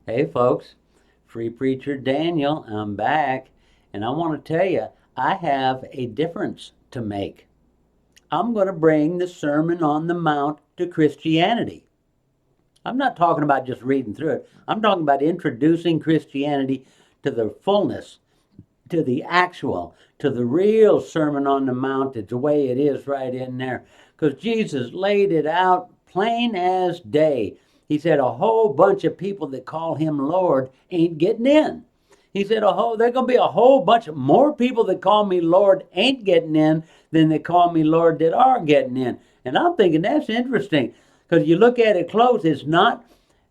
Hey folks, Free Preacher Daniel, I'm back, and I want to tell you, I have a difference to make. I'm going to bring the Sermon on the Mount to Christianity. I'm not talking about just reading through it, I'm talking about introducing Christianity to the fullness, to the actual, to the real Sermon on the Mount. It's the way it is right in there. Because Jesus laid it out plain as day. He said a whole bunch of people that call him Lord ain't getting in. He said there's going to be a whole bunch of more people that call me Lord ain't getting in than they call me Lord that are getting in. And I'm thinking that's interesting because you look at it close, it's not,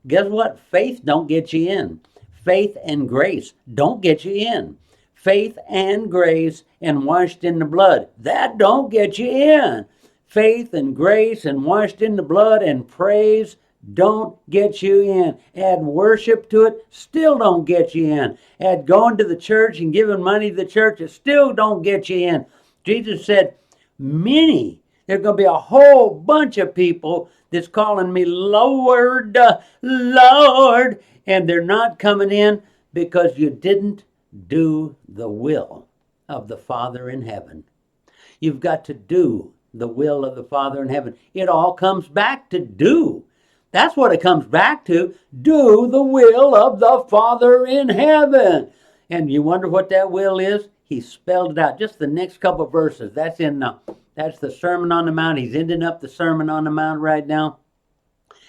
guess what? Faith don't get you in. Faith and grace don't get you in. Faith and grace and washed in the blood, that don't get you in. Faith and grace and washed in the blood and praise don't get you in. Add worship to it, still don't get you in. Add going to the church and giving money to the church, it still don't get you in. Jesus said, many, there's going to be a whole bunch of people that's calling me Lord, Lord, and they're not coming in because you didn't do the will of the Father in heaven. You've got to do the will of the Father in heaven. It all comes back to do. That's what it comes back to. Do the will of the Father in heaven. And you wonder what that will is? He spelled it out. Just the next couple of verses. That's the Sermon on the Mount. He's ending up the Sermon on the Mount right now.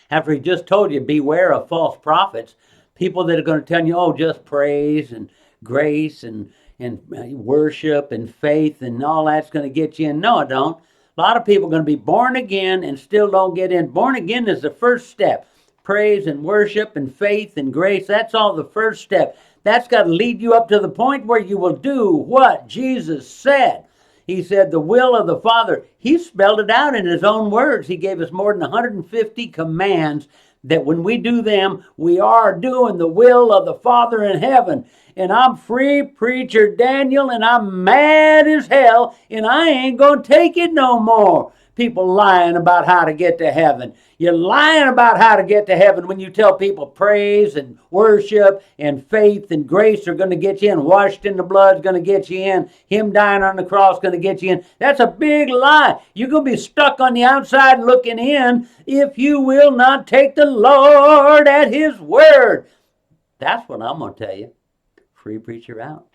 After he just told you, beware of false prophets, people that are going to tell you, oh, just praise and grace and worship and faith and all that's going to get you in. No, it don't. A lot of people are going to be born again and still don't get in. Born again is the first step. Praise and worship and faith and grace, that's all the first step. That's got to lead you up to the point where you will do what Jesus said. He said the will of the Father. He spelled it out in his own words. He gave us more than 150 commands that when we do them, we are doing the will of the Father in heaven. And I'm Free Preacher Daniel, and I'm mad as hell, and I ain't going to take it no more. People lying about how to get to heaven. You're lying about how to get to heaven when you tell people praise and worship and faith and grace are going to get you in. Washed in the blood is going to get you in. Him dying on the cross is going to get you in. That's a big lie. You're going to be stuck on the outside looking in if you will not take the Lord at his word. That's what I'm going to tell you. Free Preacher out.